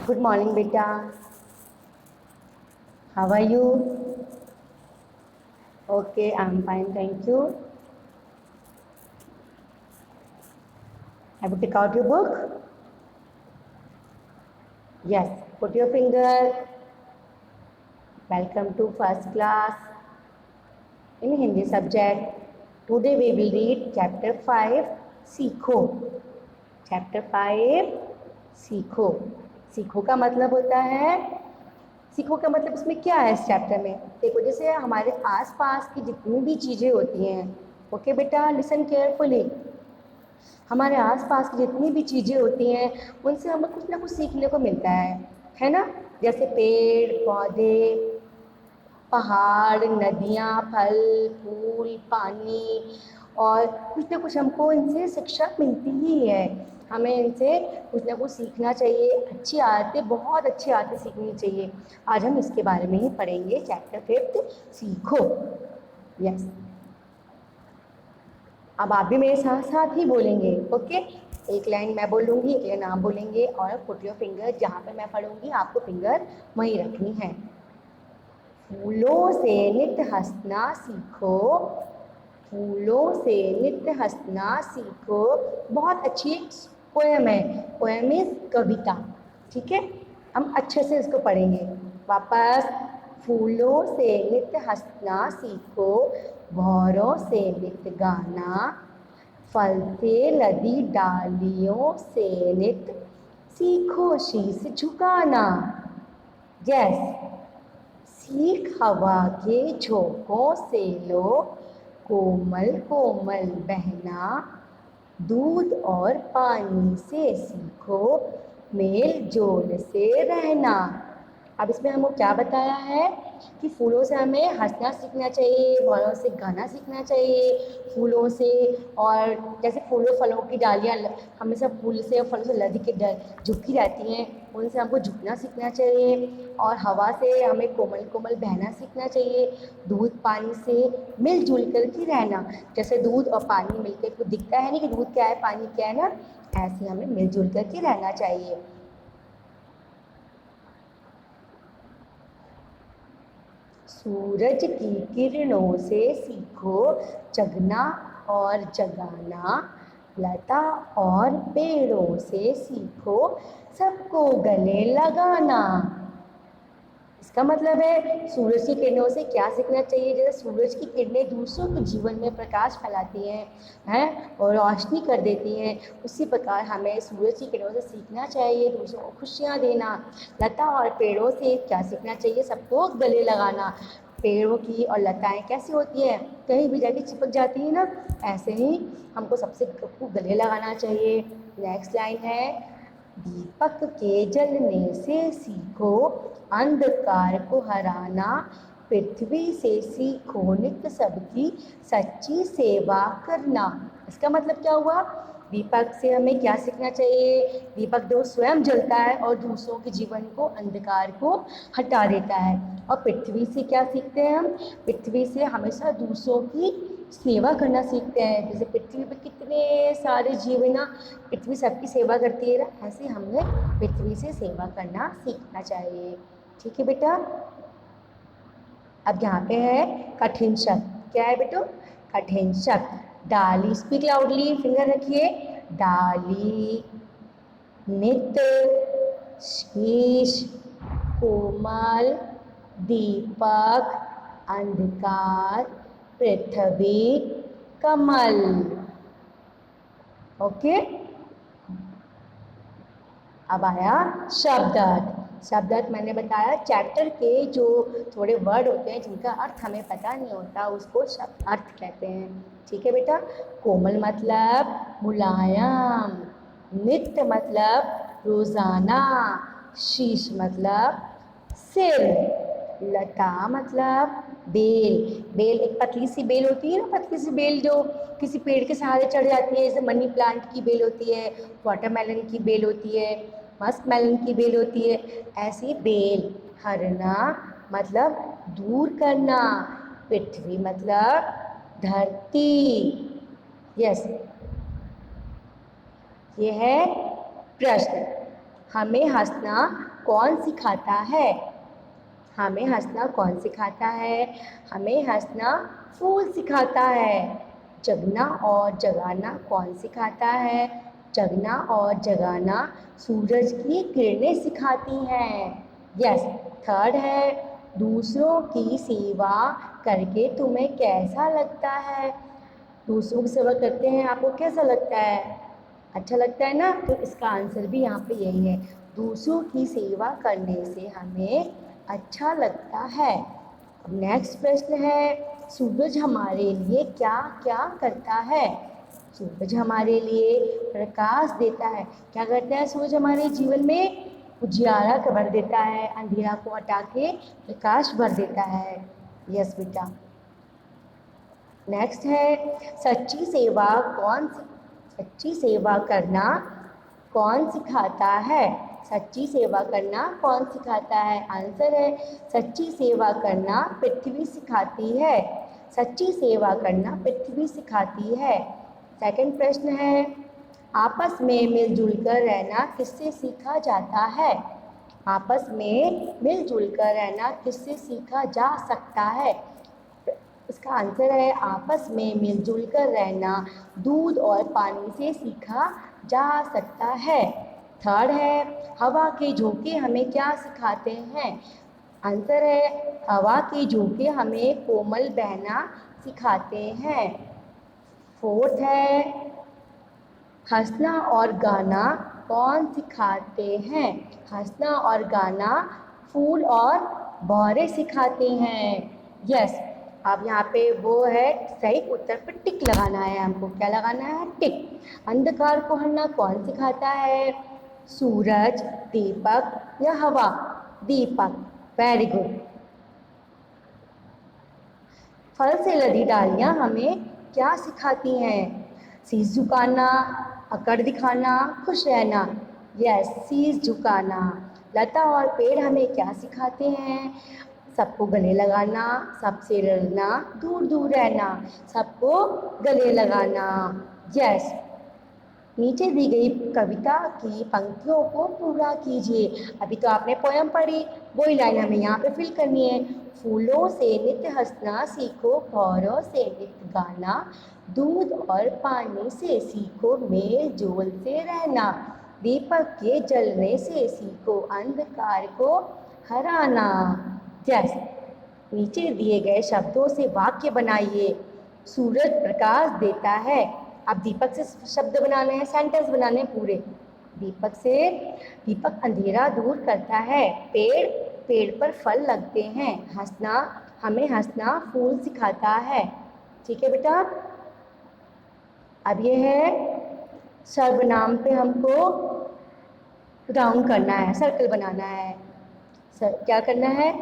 Good morning, beta. How are you? Okay, I'm fine, thank you. Have you take out your book? Yes. Put your finger. Welcome to first class in Hindi subject. Today we will read chapter 5, सीखो. Chapter 5, सीखो. सीखो का मतलब होता है, सीखो का मतलब इसमें क्या है इस चैप्टर में? देखो, जैसे हमारे आसपास की जितनी भी चीज़ें होती हैं, ओके बेटा, लिसन केयरफुली. हमारे आसपास की जितनी भी चीज़ें होती हैं उनसे हमें कुछ ना कुछ सीखने को मिलता है ना? जैसे पेड़ पौधे, पहाड़, नदियाँ, फल फूल, पानी, और कुछ ना कुछ हमको इनसे शिक्षा मिलती ही है. हमें इनसे कुछ ना कुछ सीखना चाहिए. अच्छी आदतें, बहुत अच्छी आदतें सीखनी चाहिए. आज हम इसके बारे में ही पढ़ेंगे. चैप्टर 5, सीखो. यस. अब आप भी मेरे साथ साथ ही बोलेंगे. ओके, एक लाइन मैं बोलूँगी, एक लाइन आप बोलेंगे, और पुट योर फिंगर, जहाँ पे मैं पढ़ूँगी आपको फिंगर वहीं रखनी है. फूलों से नित्य हंसना सीखो. फूलों से नित्य हंसना सीखो. बहुत अच्छी पोएम है. पोएम इज कविता. ठीक है, हम अच्छे से इसको पढ़ेंगे. वापस. फूलों से नित्य हंसना सीखो, भौरों से नित्य गाना, फलते लदी डालियों से नित्य सीखो शीश झुकाना. यस. सीख हवा के झोंकों से लो, कोमल कोमल बहना, दूध और पानी से सीखो, मेल जोल से रहना. अब इसमें हमको क्या बताया है कि फूलों से हमें हंसना सीखना चाहिए, फलों से गाना सीखना चाहिए. फूलों से, और जैसे फूलों फलों की डालियाँ हमेशा फूल से और फलों से लदी के झुकी रहती हैं, उनसे हमको झुकना सीखना चाहिए. और हवा से हमें कोमल कोमल बहना सीखना चाहिए. दूध पानी से मिलजुल कर के रहना. जैसे दूध और पानी मिलकर कुछ दिखता है नहीं कि दूध क्या है पानी क्या है ना, ऐसे हमें मिलजुल कर के रहना चाहिए. सूरज की किरणों से सीखो जगना और जगाना, लता और पेड़ों से सीखो सबको गले लगाना. इसका मतलब है सूरज की किरणों से क्या सीखना चाहिए. जैसे सूरज की किरणें दूसरों के जीवन में प्रकाश फैलाती हैं और रोशनी कर देती हैं, उसी प्रकार हमें सूरज की किरणों से सीखना चाहिए दूसरों को खुशियाँ देना. लता और पेड़ों से क्या सीखना चाहिए, सबको गले लगाना. पेड़ों की और लताएं कैसी होती हैं, कहीं भी जाके चिपक जाती हैं ना, ऐसे ही हमको सबसे गले लगाना चाहिए. नेक्स्ट लाइन है, दीपक के जलने से सीखो अंधकार को हराना, पृथ्वी से सीखो नित्य सबकी सच्ची सेवा करना. इसका मतलब क्या हुआ, दीपक से हमें क्या सीखना चाहिए. दीपक जो स्वयं जलता है और दूसरों के जीवन को, अंधकार को हटा देता है. और पृथ्वी से क्या सीखते हैं हम, पृथ्वी से हमेशा दूसरों की सेवा करना सीखते हैं. जैसे पृथ्वी पर कितने सारे जीव है ना, पृथ्वी सबकी सेवा करती है ना, ऐसे हमें पृथ्वी से सेवा करना सीखना चाहिए. ठीक है बेटा. अब यहाँ पे है कठिन शब्द. क्या है बेटो, कठिन शब्द. डाली, स्पीक लाउडली, फिंगर रखिए. डाली, नित्य, शीश, कोमल, दीपक, अंधकार, पृथ्वी, कमल. ओके. अब आया शब्द अर्थ. शब्द अर्थ मैंने बताया चैप्टर के जो थोड़े वर्ड होते हैं जिनका अर्थ हमें पता नहीं होता, उसको शब्द अर्थ कहते हैं. ठीक है बेटा. कोमल मतलब मुलायम, नित्य मतलब रोजाना, शीश मतलब सिर, लता मतलब बेल. बेल एक पतली सी बेल होती है ना, पतली सी बेल जो किसी पेड़ के सहारे चढ़ जाती है, जैसे मनी प्लांट की बेल होती है, वाटरमेलन की बेल होती है, मस्क मेलन की बेल होती है, ऐसी बेल. हरना मतलब दूर करना, पृथ्वी मतलब धरती. यस. ये है प्रश्न. हमें हंसना कौन सिखाता है? हमें हंसना कौन सिखाता है? हमें हंसना फूल सिखाता है। जगना और जगाना कौन सिखाता है? जगना और जगाना सूरज की किरणें सिखाती हैं। यस। थर्ड है, दूसरों की सेवा करके तुम्हें कैसा लगता है? दूसरों की सेवा करते हैं, आपको कैसा लगता है? अच्छा लगता है ना? तो इसका आंसर भी यहाँ पे यही है, दूसरों की सेवा करने से हमें अच्छा लगता है। अब नेक्स्ट प्रश्न है, सूरज हमारे लिए क्या क्या करता है? सूरज हमारे लिए प्रकाश देता है। क्या करता है सूरज हमारे जीवन में? उजियारा भर देता है, अंधेरा को हटा के प्रकाश भर देता है। यस बेटा। नेक्स्ट है, सच्ची सेवा करना कौन सिखाता है? सच्ची सेवा करना कौन सिखाता है? आंसर है, सच्ची सेवा करना पृथ्वी सिखाती है। सच्ची सेवा करना पृथ्वी सिखाती है। सेकंड प्रश्न है, आपस में मिलजुल कर रहना किससे सीखा जाता है? आपस में मिलजुल कर रहना किससे सीखा जा सकता है? इसका आंसर है, आपस में मिलजुल कर रहना दूध और पानी से सीखा जा सकता है। थर्ड है, हवा के झोंके हमें क्या सिखाते हैं? आंसर है, हवा के झोंके हमें कोमल बहना सिखाते हैं। फोर्थ है, हंसना और गाना कौन सिखाते हैं? हंसना और गाना फूल और भौरे सिखाते हैं। यस। अब यहाँ पे वो है, सही उत्तर पर टिक लगाना है हमको। क्या लगाना है? टिक। अंधकार को हरना कौन सिखाता है? सूरज, दीपक या हवा? दीपक। Very good. फल से लदी डालियाँ हमें क्या सिखाती हैं? शीश झुकाना, अकड़ दिखाना, खुश रहना। यस, शीश झुकाना। लता और पेड़ हमें क्या सिखाते हैं? सबको गले लगाना, सबसे लड़ना, दूर दूर रहना। सबको गले लगाना। यस। नीचे दी गई कविता की पंक्तियों को पूरा कीजिए। अभी तो आपने पोयम पढ़ी, वही लाइन हमें यहाँ पे फिल करनी है। फूलों से नित्य हंसना सीखो, भौरों से नित्य गाना, दूध और पानी से सीखो मेल जोल से रहना, दीपक के जलने से सीखो अंधकार को हराना। यस। नीचे दिए गए शब्दों से वाक्य बनाइए। सूरज प्रकाश देता है। अब दीपक से शब्द बनाने हैं, सेंटेंस बनाने हैं पूरे। दीपक से, दीपक अंधेरा दूर करता है। पेड़, पेड़ पर फल लगते हैं। हंसना, हमें हंसना फूल सिखाता है। ठीक है बेटा। अब ये है, सर्वनाम पे हमको राउंड करना है, सर्कल बनाना है। क्या करना है?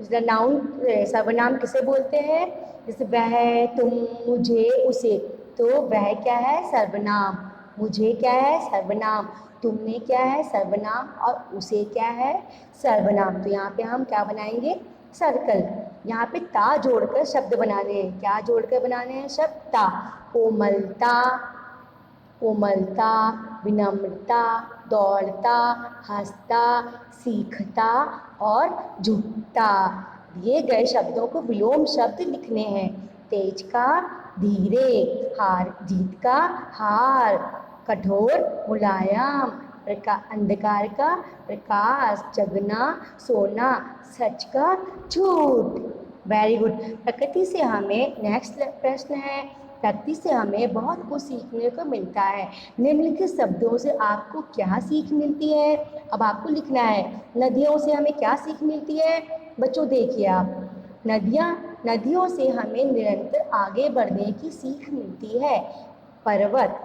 नाउन, सर्वनाम किसे बोलते हैं? जैसे वह, तुम, मुझे, उसे, तो वह क्या है? सर्वनाम। मुझे क्या है? सर्वनाम। तुमने क्या है? सर्वनाम। और उसे क्या है? सर्वनाम। तो यहाँ पे हम क्या बनाएंगे? सर्कल। यहाँ पे ता जोड़कर शब्द बनाने हैं। क्या जोड़कर बनाने हैं शब्द? ता। कोमलता, कोमलता, विनम्रता, दौड़ता, हंसता, सीखता और झुकता। दिए गए शब्दों को विलोम शब्द लिखने हैं। तेज का धीरे, हार, जीत का हार, कठोर मुलायम, अंधकार का प्रकाश, जगना सोना, सच का झूठ। Very good. प्रकृति से हमें, नेक्स्ट प्रश्न है, प्रकृति से हमें बहुत कुछ सीखने को मिलता है। निम्नलिखित शब्दों से आपको क्या सीख मिलती है? अब आपको लिखना है। नदियों से हमें क्या सीख मिलती है? बच्चों देखिए आप, नदियों से हमें निरंतर आगे बढ़ने की सीख मिलती है। पर्वत,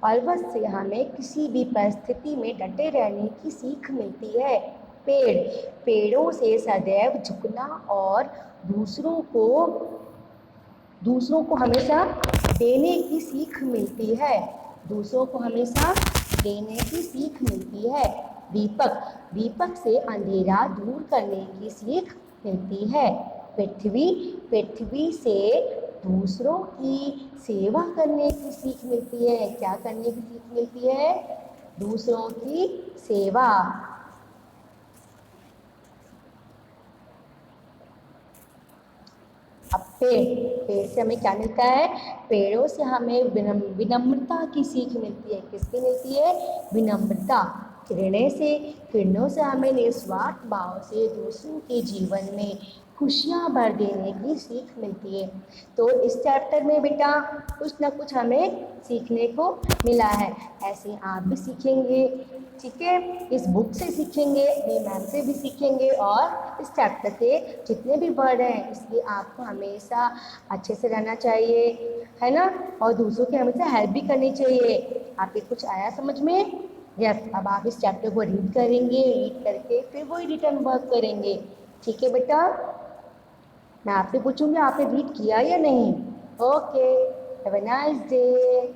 पर्वत से हमें किसी भी परिस्थिति में डटे रहने की सीख मिलती है। पेड़, पेड़ों से सदैव झुकना और दूसरों को हमेशा देने की सीख मिलती है। दूसरों को हमेशा देने की सीख मिलती है। दीपक, दीपक से अंधेरा दूर करने की सीख मिलती है। पृथ्वी, पृथ्वी से दूसरों की सेवा करने की सीख मिलती है। क्या करने की सीख मिलती है? दूसरों की सेवा। अब पेड़ से हमें क्या मिलता है? पेड़ों से हमें विनम्रता की सीख मिलती है। किसकी मिलती है? विनम्रता। किरणों से हमें निस्वार्थ भाव से दूसरों के जीवन में खुशियाँ भर देने की सीख मिलती है। तो इस चैप्टर में बेटा कुछ ना कुछ हमें सीखने को मिला है। ऐसे आप भी सीखेंगे, ठीक है? इस बुक से सीखेंगे, अपनी मैम से भी सीखेंगे, और इस चैप्टर के जितने भी वर्ड हैं इसलिए आपको हमेशा अच्छे से रहना चाहिए, है ना? और दूसरों की हमेशा हेल्प भी करनी चाहिए। आपके कुछ आया समझ में? यस, अब आप इस चैप्टर को रीड करेंगे, रीड करके फिर वही रिटर्न वर्क करेंगे, ठीक है बेटा? मैं आपसे पूछूंगी आपने रीड किया या नहीं? Okay, have a nice day.